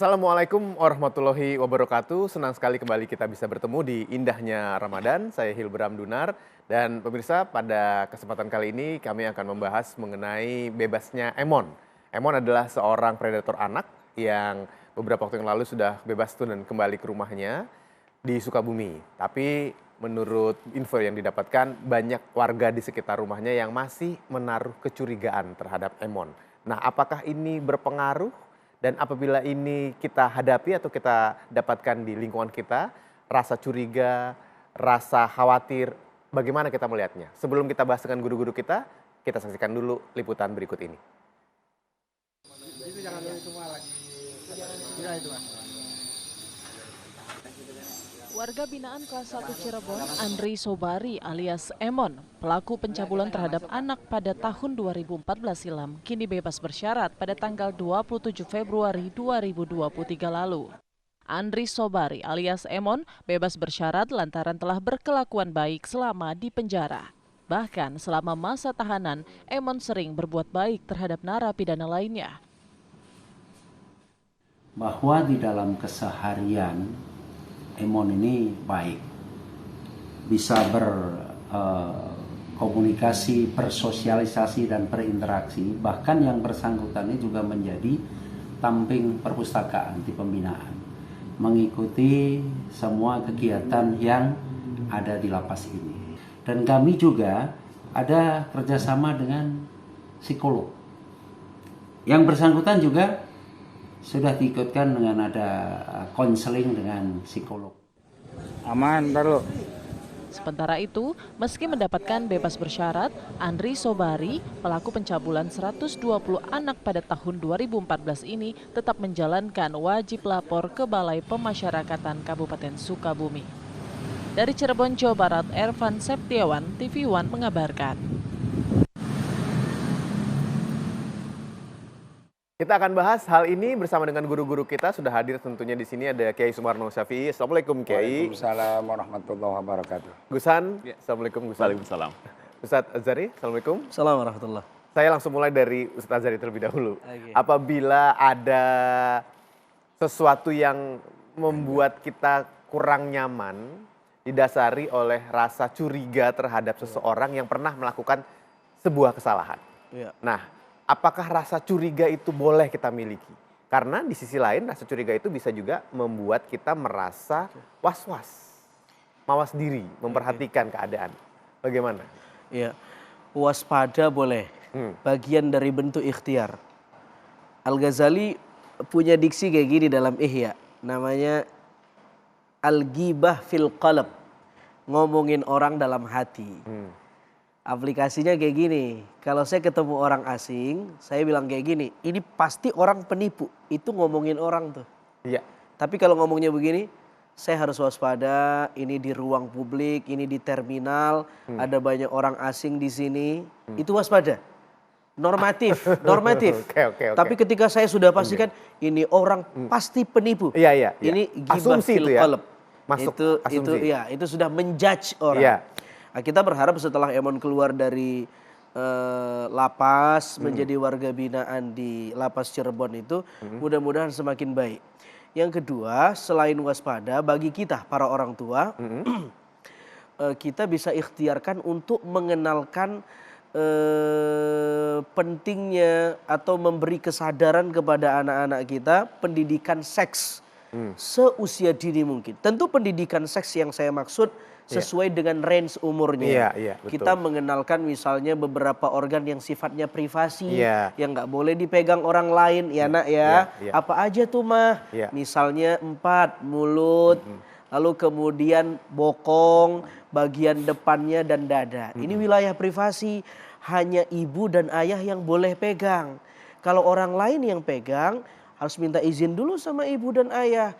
Assalamualaikum warahmatullahi wabarakatuh. Senang sekali kembali kita bisa bertemu di indahnya Ramadan. Saya Hilbram Dunar dan pemirsa, pada kesempatan kali ini kami akan membahas mengenai bebasnya Emon. Emon adalah seorang predator anak yang beberapa waktu yang lalu sudah bebas dan kembali ke rumahnya di Sukabumi. Tapi menurut info yang didapatkan, banyak warga di sekitar rumahnya yang masih menaruh kecurigaan terhadap Emon. Nah, apakah ini berpengaruh? Dan apabila ini kita hadapi atau kita dapatkan di lingkungan kita, rasa curiga, rasa khawatir, bagaimana kita melihatnya? Sebelum kita bahas dengan guru-guru kita saksikan dulu liputan berikut ini. Warga binaan kelas 1 Cirebon, Andri Sobari alias Emon, pelaku pencabulan terhadap anak pada tahun 2014 silam, kini bebas bersyarat pada tanggal 27 Februari 2023 lalu. Andri Sobari alias Emon bebas bersyarat lantaran telah berkelakuan baik selama di penjara. Bahkan selama masa tahanan, Emon sering berbuat baik terhadap narapidana lainnya. Bahwa di dalam keseharian Emon ini baik, bisa berkomunikasi, bersosialisasi dan berinteraksi. Bahkan yang bersangkutan ini juga menjadi tamping perpustakaan di pembinaan, mengikuti semua kegiatan yang ada di lapas ini. Dan kami juga ada kerjasama dengan psikolog. Yang bersangkutan juga sudah diikutkan dengan ada konseling dengan psikolog. Aman, taruh. Sementara itu, meski mendapatkan bebas bersyarat, Andri Sobari, pelaku pencabulan 120 anak pada tahun 2014 ini tetap menjalankan wajib lapor ke Balai Pemasyarakatan Kabupaten Sukabumi. Dari Cirebon, Jawa Barat, Ervan Septiawan, TV One mengabarkan. Kita akan bahas hal ini bersama dengan guru-guru kita. Sudah hadir tentunya di sini ada Kiai Sumarno Syafi'i. Assalamualaikum Kiai. Waalaikumsalam warahmatullahi wabarakatuh. Gusan, Assalamualaikum Gusan. Waalaikumsalam. Ustadz Azhari, Assalamualaikum. Assalamualaikum warahmatullahi. Saya langsung mulai dari Ustadz Azhari terlebih dahulu. Okay. Apabila ada sesuatu yang membuat kita kurang nyaman, didasari oleh rasa curiga terhadap seseorang yang pernah melakukan sebuah kesalahan. Ya. Nah, apakah rasa curiga itu boleh kita miliki? Karena di sisi lain rasa curiga itu bisa juga membuat kita merasa was-was, mawas diri, memperhatikan keadaan. Bagaimana? Ya, waspada boleh. Bagian dari bentuk ikhtiar. Al-Ghazali punya diksi kayak gini dalam Ihya. Namanya al-ghibah fil qalb. Ngomongin orang dalam hati. Aplikasinya kayak gini, kalau saya ketemu orang asing, saya bilang kayak gini, ini pasti orang penipu, itu ngomongin orang tuh. Iya. Tapi kalau ngomongnya begini, saya harus waspada, ini di ruang publik, ini di terminal, ada banyak orang asing di sini, itu waspada. Normatif, normatif. Oke. Tapi ketika saya sudah pastikan, ini orang pasti penipu. Iya. Ini ghibah Asumsi fil itu ya? qalb. Masuk asumsi. Itu sudah menjudge orang. Iya. Nah, kita berharap setelah Emon keluar dari lapas menjadi warga binaan di lapas Cirebon itu mudah-mudahan semakin baik. Yang kedua, selain waspada bagi kita para orang tua, kita bisa ikhtiarkan untuk mengenalkan pentingnya atau memberi kesadaran kepada anak-anak kita pendidikan seks seusia dini mungkin. Tentu pendidikan seks yang saya maksud sesuai dengan range umurnya. Iya, betul. Kita mengenalkan misalnya beberapa organ yang sifatnya privasi, yang nggak boleh dipegang orang lain, ya nak ya. Apa aja tuh mah? Misalnya 4, mulut, lalu kemudian bokong, bagian depannya dan dada. Ini wilayah privasi, hanya ibu dan ayah yang boleh pegang. Kalau orang lain yang pegang, harus minta izin dulu sama ibu dan ayah.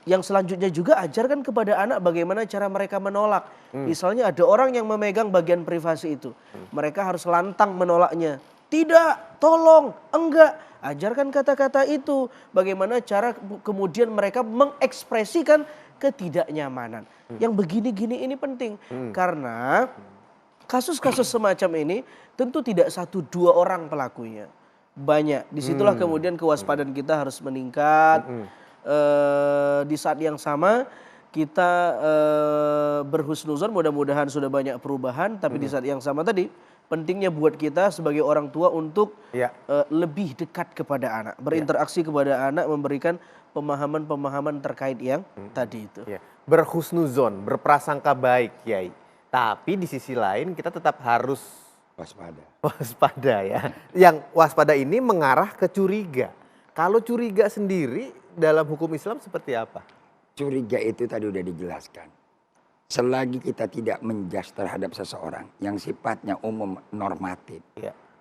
Yang selanjutnya juga ajarkan kepada anak bagaimana cara mereka menolak. Misalnya ada orang yang memegang bagian privasi itu. Mereka harus lantang menolaknya. Tidak, tolong, enggak. Ajarkan kata-kata itu. Bagaimana cara kemudian mereka mengekspresikan ketidaknyamanan. Yang begini-gini ini penting. Karena kasus-kasus semacam ini tentu tidak 1-2 orang pelakunya. banyak. Disitulah kemudian kewaspadaan kita harus meningkat. Di saat yang sama kita berhusnuzon, mudah-mudahan sudah banyak perubahan. Tapi di saat yang sama tadi pentingnya buat kita sebagai orang tua untuk lebih dekat kepada anak, berinteraksi kepada anak, memberikan pemahaman-pemahaman terkait yang tadi itu. Berhusnuzon, berprasangka baik, Kiai. Tapi di sisi lain kita tetap harus Waspada. waspada ya. Yang waspada ini mengarah ke curiga. Kalau curiga sendiri dalam hukum Islam seperti apa? Curiga itu tadi udah dijelaskan. Selagi kita tidak menjudge terhadap seseorang yang sifatnya umum normatif,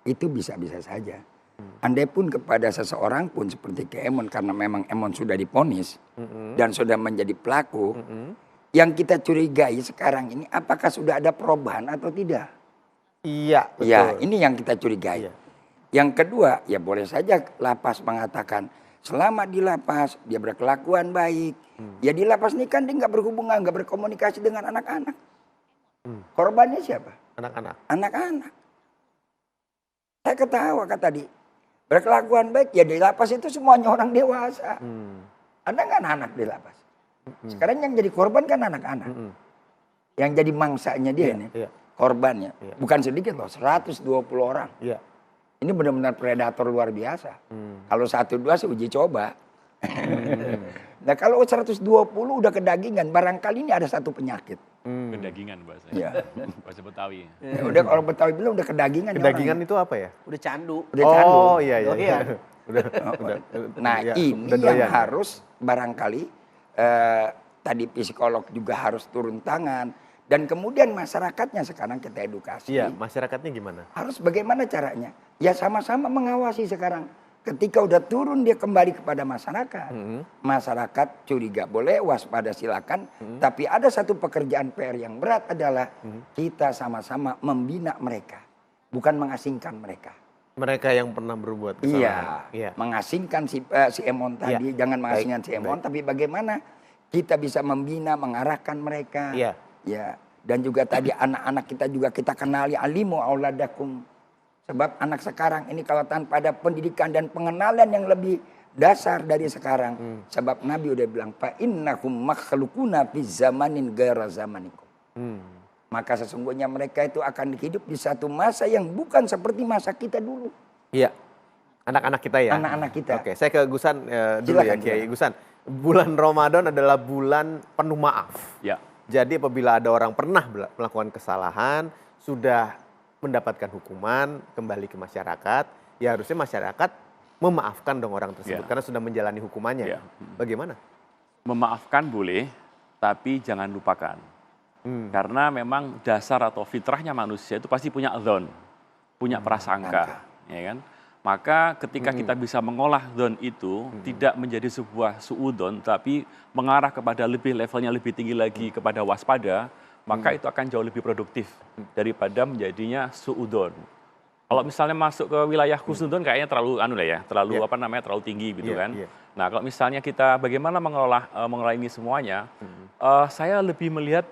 itu bisa-bisa saja. Andai pun kepada seseorang pun seperti ke Emon, karena memang Emon sudah diponis dan sudah menjadi pelaku, yang kita curigai sekarang ini apakah sudah ada perubahan atau tidak? Iya, betul. Ya, ini yang kita curigai. Yang kedua, ya boleh saja lapas mengatakan selama di lapas dia berkelakuan baik. Ya di lapas ini kan dia nggak berhubungan, nggak berkomunikasi dengan anak-anak. Korbannya siapa? Anak-anak. Anak-anak. Saya ketawa kata tadi. Berkelakuan baik, ya di lapas itu semuanya orang dewasa. Ada nggak anak di lapas? Sekarang yang jadi korban kan anak-anak. Yang jadi mangsanya dia ini. Korbannya. Bukan sedikit loh, 120 orang. Ini benar-benar predator luar biasa. Kalau 1-2 sih uji coba. Nah kalau 120 udah kedagingan, barangkali ini ada satu penyakit. Kedagingan bahasa. Bahasa Betawi. Ya, udah kalau Betawi bilang udah kedagingan. Kedagingan itu apa ya? Udah candu. Udah candu. Oh iya. Nah ini yang harus barangkali tadi psikolog juga harus turun tangan. Dan kemudian masyarakatnya sekarang kita edukasi. Iya, masyarakatnya gimana? Harus bagaimana caranya? Ya sama-sama mengawasi sekarang. Ketika udah turun dia kembali kepada masyarakat. Masyarakat curiga boleh, waspada silakan. Tapi ada satu pekerjaan PR yang berat adalah kita sama-sama membina mereka. Bukan mengasingkan mereka. Mereka yang pernah berbuat kesalahan. Iya, mengasingkan si Emon tadi. Jangan mengasingkan si Emon. Tapi bagaimana kita bisa membina, mengarahkan mereka. Ya, dan juga tadi anak-anak kita juga kita kenali alimu auladakum. Sebab anak sekarang ini kalau tanpa ada pendidikan dan pengenalan yang lebih dasar dari sekarang. Sebab Nabi udah bilang, fa innakum makhlukuna fi zamanin ghaira zamanikum. Maka sesungguhnya mereka itu akan hidup di satu masa yang bukan seperti masa kita dulu. Iya. Anak-anak kita ya. Anak-anak kita. Oke, saya ke Gusan dulu ya, Kiai. Gusan, bulan Ramadan adalah bulan penuh maaf. Ya. Jadi apabila ada orang pernah melakukan kesalahan, sudah mendapatkan hukuman, kembali ke masyarakat, ya harusnya masyarakat memaafkan dong orang tersebut karena sudah menjalani hukumannya. Bagaimana? Memaafkan boleh, tapi jangan lupakan. Karena memang dasar atau fitrahnya manusia itu pasti punya dzon, punya prasangka, ya kan? Maka ketika kita bisa mengolah dzon itu tidak menjadi sebuah suudzon, tapi mengarah kepada levelnya lebih tinggi lagi kepada waspada, maka itu akan jauh lebih produktif daripada menjadinya suudzon. Kalau misalnya masuk ke wilayah husnudzon kayaknya terlalu terlalu tinggi gitu kan. Nah, kalau misalnya kita bagaimana mengelola ini semuanya, saya lebih melihat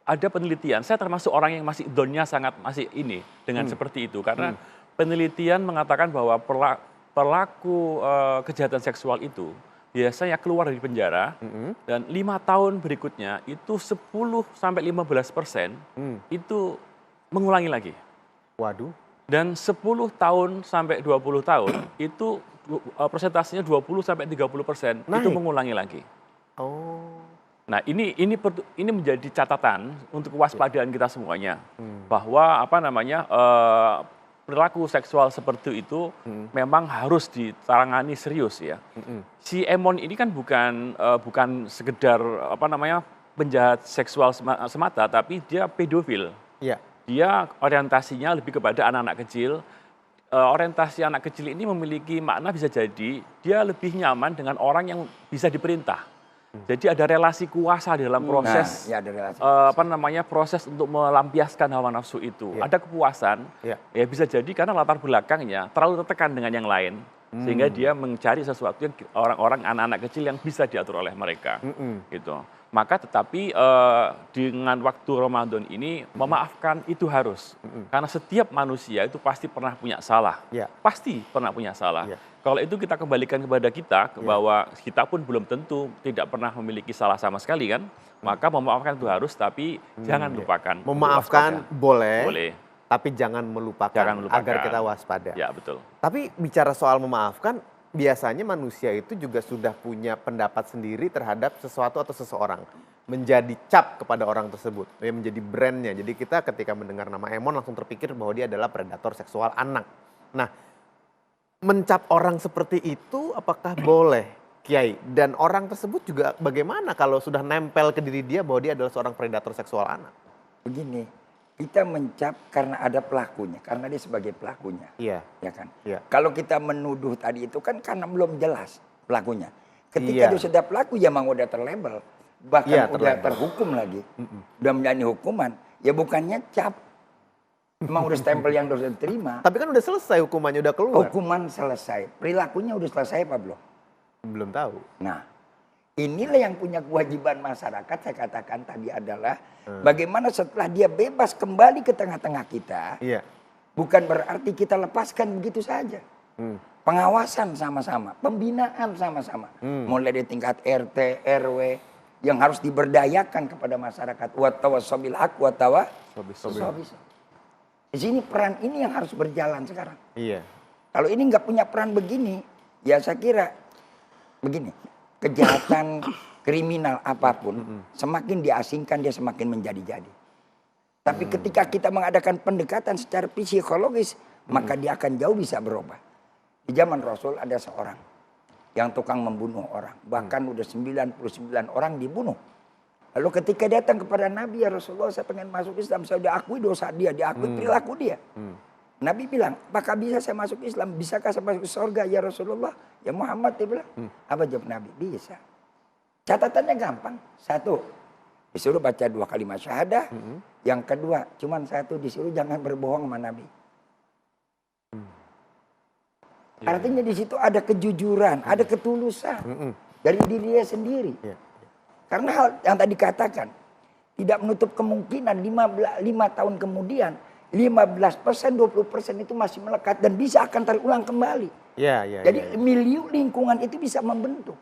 ada penelitian. Saya termasuk orang yang masih dzonnya masih ini dengan seperti itu karena penelitian mengatakan bahwa pelaku kejahatan seksual itu biasanya keluar dari penjara dan 5 tahun berikutnya itu 10-15% itu mengulangi lagi. Waduh. Dan 10 tahun sampai 20 tahun itu persentasenya 20-30% itu mengulangi lagi. Oh. Nah ini menjadi catatan untuk kewaspadaan kita semuanya bahwa perilaku seksual seperti itu memang harus ditangani serius ya. Si Emon ini kan bukan sekedar penjahat seksual semata, tapi dia pedofil. Dia orientasinya lebih kepada anak-anak kecil. Orientasi anak kecil ini memiliki makna bisa jadi dia lebih nyaman dengan orang yang bisa diperintah. Jadi ada relasi kuasa di dalam proses proses untuk melampiaskan hawa nafsu itu. Ada kepuasan, ya bisa jadi karena latar belakangnya terlalu tertekan dengan yang lain. Sehingga dia mencari sesuatu yang orang-orang anak-anak kecil yang bisa diatur oleh mereka. Gitu. Maka tetapi dengan waktu Ramadan ini memaafkan itu harus. Karena setiap manusia itu pasti pernah punya salah. Pasti pernah punya salah. Kalau itu kita kembalikan kepada kita, bahwa kita pun belum tentu tidak pernah memiliki salah sama sekali kan. Maka memaafkan itu harus, tapi jangan lupakan. Memaafkan boleh. Tapi jangan melupakan agar kita waspada. Ya, betul. Tapi bicara soal memaafkan, biasanya manusia itu juga sudah punya pendapat sendiri terhadap sesuatu atau seseorang. Menjadi cap kepada orang tersebut, ya, menjadi brandnya. Jadi kita ketika mendengar nama Emon langsung terpikir bahwa dia adalah predator seksual anak. Nah, mencap orang seperti itu apakah boleh, Kiai? Dan orang tersebut juga bagaimana kalau sudah nempel ke diri dia bahwa dia adalah seorang predator seksual anak? Begini, kita mencap karena ada pelakunya, karena dia sebagai pelakunya. Iya. Ya kan? Iya. Kalau kita menuduh tadi itu kan karena belum jelas pelakunya. Ketika dia sudah pelaku ya memang udah terlabel. Bahkan udah terhukum lagi. Udah menjalani hukuman. Ya bukannya cap. Memang udah stempel yang harus diterima. Tapi kan udah selesai hukumannya, udah keluar. Hukuman selesai. Perilakunya udah selesai apa belum? Belum tahu. Nah, inilah yang punya kewajiban masyarakat, saya katakan tadi adalah bagaimana setelah dia bebas kembali ke tengah-tengah kita, bukan berarti kita lepaskan begitu saja. Pengawasan sama-sama, pembinaan sama-sama. Mulai dari tingkat RT, RW, yang harus diberdayakan kepada masyarakat. Wattawasobil haq wattawasobil. Di sini peran ini yang harus berjalan sekarang. Iya. Kalau ini nggak punya peran begini, ya saya kira begini. Kejahatan kriminal apapun, semakin diasingkan dia semakin menjadi-jadi. Tapi ketika kita mengadakan pendekatan secara psikologis, maka dia akan jauh bisa berubah. Di zaman Rasul ada seorang yang tukang membunuh orang. Bahkan udah 99 orang dibunuh. Lalu ketika datang kepada Nabi, ya Rasulullah saya pengen masuk Islam. Saya udah akui dosa dia, diakui perilaku dia. Nabi bilang, apakah bisa saya masuk Islam? Bisakah saya masuk surga ya Rasulullah? Ya Muhammad, dia bilang. Apa jawab Nabi? Bisa. Catatannya gampang. Satu, disuruh baca 2 kalimat syahadah. Yang kedua, cuman satu, disuruh jangan berbohong sama Nabi. Artinya di situ ada kejujuran, ada ketulusan dari diri dia sendiri. Karena hal yang tadi katakan, tidak menutup kemungkinan 5 tahun kemudian, 15%, 20% itu masih melekat dan bisa akan terulang kembali. Jadi milieu lingkungan itu bisa membentuk.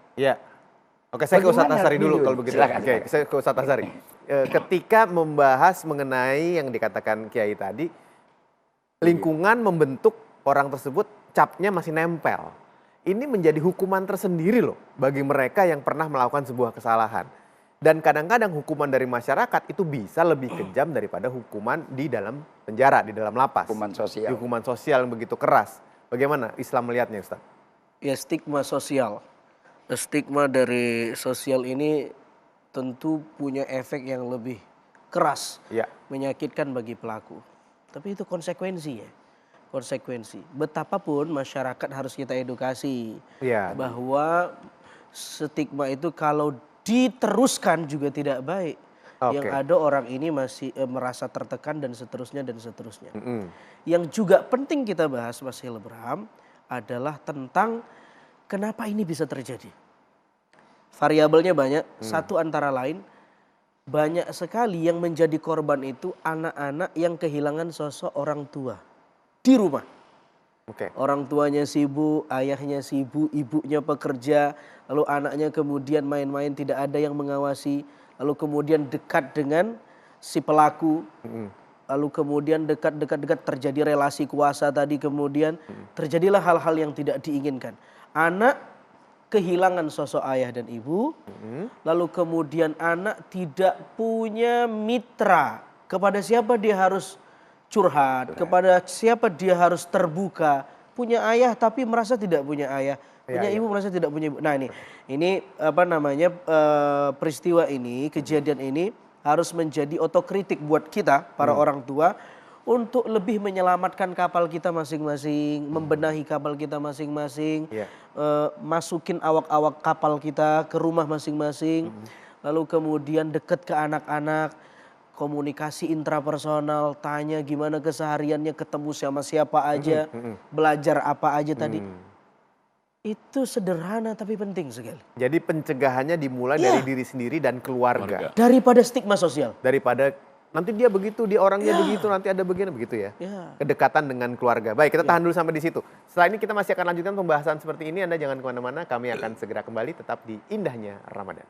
Oke, saya ke Ustadz Azhari dulu kalau begitu. Oke, saya ke Ustadz Azhari. Ketika membahas mengenai yang dikatakan Kiai tadi, lingkungan membentuk orang tersebut, capnya masih nempel. Ini menjadi hukuman tersendiri loh bagi mereka yang pernah melakukan sebuah kesalahan. Dan kadang-kadang hukuman dari masyarakat itu bisa lebih kejam daripada hukuman di dalam penjara, di dalam lapas. Hukuman sosial yang begitu keras. Bagaimana Islam melihatnya, Ustaz? Ya, stigma sosial. Stigma dari sosial ini tentu punya efek yang lebih keras, menyakitkan bagi pelaku. Tapi itu konsekuensi ya. Konsekuensi. Betapapun masyarakat harus kita edukasi bahwa stigma itu kalau diteruskan juga tidak baik. Yang ada orang ini masih merasa tertekan dan seterusnya dan seterusnya. Yang juga penting kita bahas, Mas Hilbram, adalah tentang kenapa ini bisa terjadi. Variabelnya banyak. Satu antara lain, banyak sekali yang menjadi korban itu anak-anak yang kehilangan sosok orang tua di rumah. Orang tuanya sibuk, ayahnya sibuk, ibunya pekerja, lalu anaknya kemudian main-main, tidak ada yang mengawasi, lalu kemudian dekat dengan si pelaku, lalu kemudian dekat terjadi relasi kuasa tadi, kemudian terjadilah hal-hal yang tidak diinginkan. Anak kehilangan sosok ayah dan ibu, lalu kemudian anak tidak punya mitra, kepada siapa dia harus curhat, kepada siapa dia harus terbuka. Punya ayah tapi merasa tidak punya ayah, punya ibu merasa tidak punya ibu. Nah ini apa namanya, peristiwa ini, kejadian ini harus menjadi otokritik buat kita para orang tua untuk lebih menyelamatkan kapal kita masing-masing, membenahi kapal kita masing-masing, masukin awak-awak kapal kita ke rumah masing-masing, lalu kemudian dekat ke anak-anak, komunikasi intrapersonal, tanya gimana kesehariannya, ketemu sama siapa aja, belajar apa aja tadi. Itu sederhana tapi penting sekali. Jadi pencegahannya dimulai dari diri sendiri dan keluarga. Daripada stigma sosial. Daripada nanti dia begitu, dia orangnya begitu, nanti ada begini begitu ya. Kedekatan dengan keluarga. Baik, kita tahan dulu sampai di situ. Setelah ini kita masih akan lanjutkan pembahasan seperti ini. Anda jangan kemana-mana, kami akan segera kembali tetap di Indahnya Ramadan.